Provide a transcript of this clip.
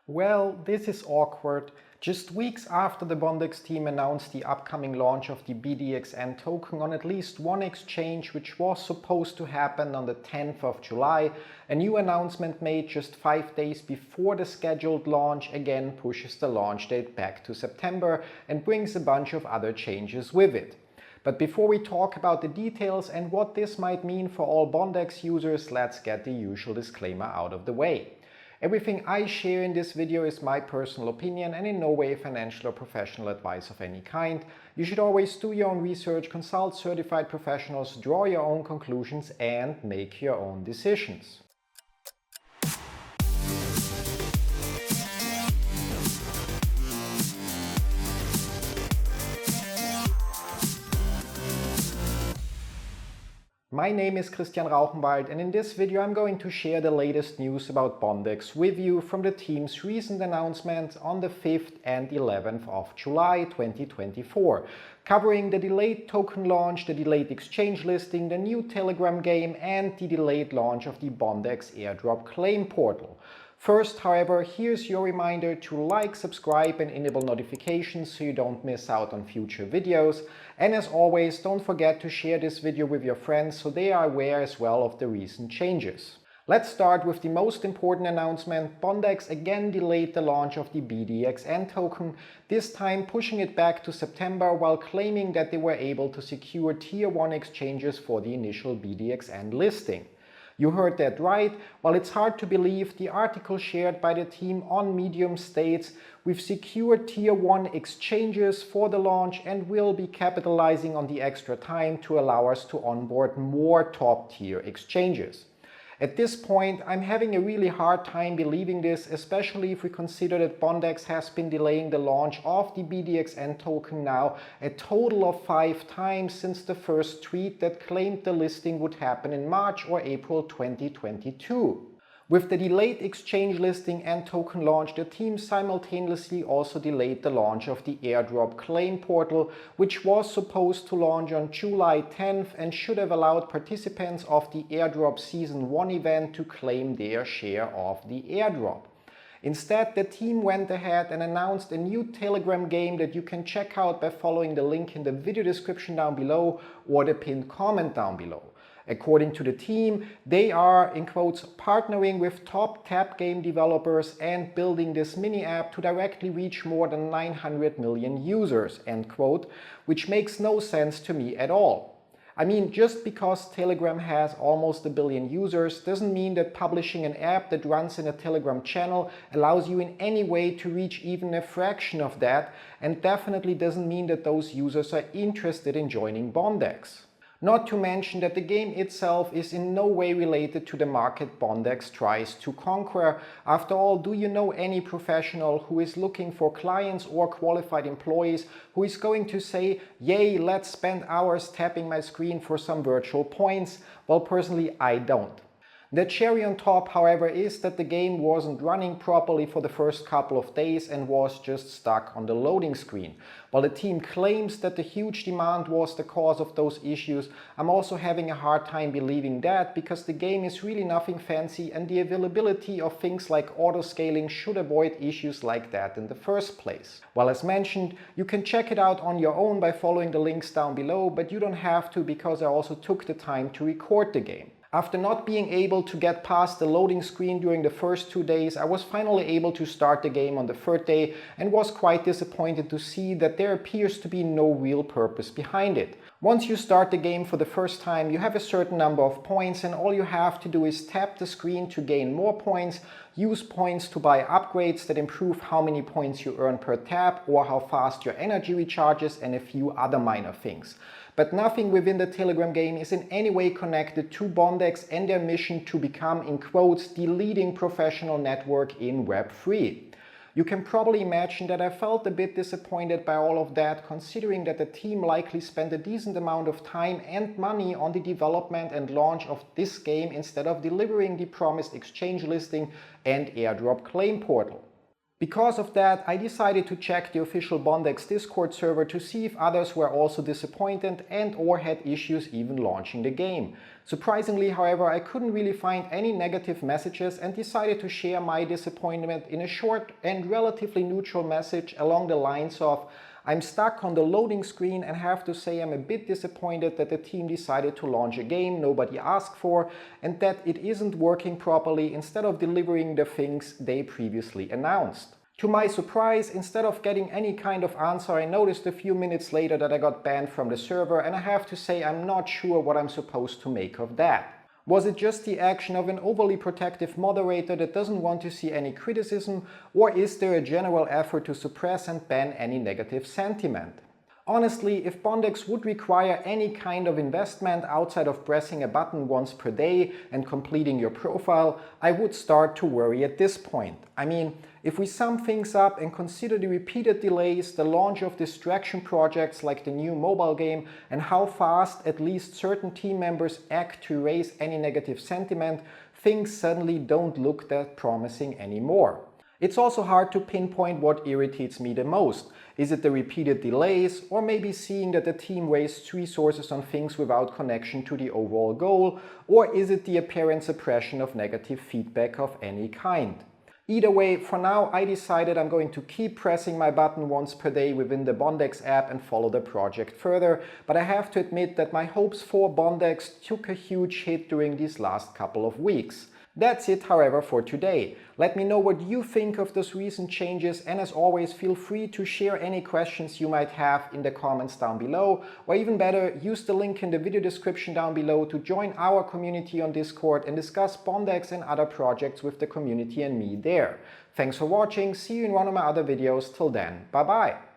Well, this is awkward. Just weeks after the Bondex team announced the upcoming launch of the BDXN token on at least one exchange, which was supposed to happen on the 10th of July, a new announcement made just 5 days before the scheduled launch again pushes the launch date back to September and brings a bunch of other changes with it. But before we talk about the details and what this might mean for all Bondex users, let's get the usual disclaimer out of the way. Everything I share in this video is my personal opinion and in no way financial or professional advice of any kind. You should always do your own research, consult certified professionals, draw your own conclusions and make your own decisions. My name is Rauchenwald and in this video I'm going to share the latest news about Bondex with you from the team's recent announcement on the 5th and 11th of July 2024, covering the delayed token launch, the delayed exchange listing, the new Telegram game and the delayed launch of the Bondex Airdrop Claim Portal. First, however, here's your reminder to like, subscribe and enable notifications so you don't miss out on future videos. And as always, don't forget to share this video with your friends so they are aware as well of the recent changes. Let's start with the most important announcement. Bondex again delayed the launch of the BDXN token, this time pushing it back to September while claiming that they were able to secure Tier 1 exchanges for the initial BDXN listing. You heard that right. While it's hard to believe, the article shared by the team on Medium states, "We've secured Tier 1 exchanges for the launch and will be capitalizing on the extra time to allow us to onboard more top-tier exchanges." At this point, I'm having a really hard time believing this, especially if we consider that Bondex has been delaying the launch of the BDXN token now a total of 5 times since the first tweet that claimed the listing would happen in March or April 2022. With the delayed exchange listing and token launch, the team simultaneously also delayed the launch of the Airdrop Claim Portal, which was supposed to launch on July 10th and should have allowed participants of the Airdrop Season 1 event to claim their share of the airdrop. Instead, the team went ahead and announced a new Telegram game that you can check out by following the link in the video description down below or the pinned comment down below. According to the team, they are, in quotes, partnering with top tab game developers and building this mini app to directly reach more than 900 million users, end quote, which makes no sense to me at all. I mean, just because Telegram has almost 1 billion users doesn't mean that publishing an app that runs in a Telegram channel allows you in any way to reach even a fraction of that, and definitely doesn't mean that those users are interested in joining Bondex. Not to mention that the game itself is in no way related to the market Bondex tries to conquer. After all, do you know any professional who is looking for clients or qualified employees who is going to say, "Yay, let's spend hours tapping my screen for some virtual points"? Well, personally, I don't. The cherry on top, however, is that the game wasn't running properly for the first couple of days and was just stuck on the loading screen. While the team claims that the huge demand was the cause of those issues, I'm also having a hard time believing that, because the game is really nothing fancy and the availability of things like auto-scaling should avoid issues like that in the first place. Well, as mentioned, you can check it out on your own by following the links down below, but you don't have to, because I also took the time to record the game. After not being able to get past the loading screen during the first 2 days, I was finally able to start the game on the 3rd day and was quite disappointed to see that there appears to be no real purpose behind it. Once you start the game for the first time, you have a certain number of points and all you have to do is tap the screen to gain more points, use points to buy upgrades that improve how many points you earn per tap or how fast your energy recharges, and a few other minor things. But nothing within the Telegram game is in any way connected to Bondex and their mission to become, in quotes, the leading professional network in Web3. You can probably imagine that I felt a bit disappointed by all of that, considering that the team likely spent a decent amount of time and money on the development and launch of this game instead of delivering the promised exchange listing and Airdrop Claim Portal. Because of that, I decided to check the official Bondex Discord server to see if others were also disappointed and/or had issues even launching the game. Surprisingly, however, I couldn't really find any negative messages and decided to share my disappointment in a short and relatively neutral message along the lines of, "I'm stuck on the loading screen and have to say I'm a bit disappointed that the team decided to launch a game nobody asked for and that it isn't working properly instead of delivering the things they previously announced." To my surprise, instead of getting any kind of answer, I noticed a few minutes later that I got banned from the server, and I have to say I'm not sure what I'm supposed to make of that. Was it just the action of an overly protective moderator that doesn't want to see any criticism, or is there a general effort to suppress and ban any negative sentiment? Honestly, if Bondex would require any kind of investment outside of pressing a button once per day and completing your profile, I would start to worry at this point. I mean, if we sum things up and consider the repeated delays, the launch of distraction projects like the new mobile game, and how fast at least certain team members act to raise any negative sentiment, things suddenly don't look that promising anymore. It's also hard to pinpoint what irritates me the most. Is it the repeated delays, or maybe seeing that the team wastes resources on things without connection to the overall goal, or is it the apparent suppression of negative feedback of any kind? Either way, for now I decided I'm going to keep pressing my button once per day within the Bondex app and follow the project further, but I have to admit that my hopes for Bondex took a huge hit during these last couple of weeks. That's it, however, for today. Let me know what you think of those recent changes, and as always, feel free to share any questions you might have in the comments down below, or even better, use the link in the video description down below to join our community on Discord and discuss Bondex and other projects with the community and me there. Thanks for watching, see you in one of my other videos, till then, bye bye!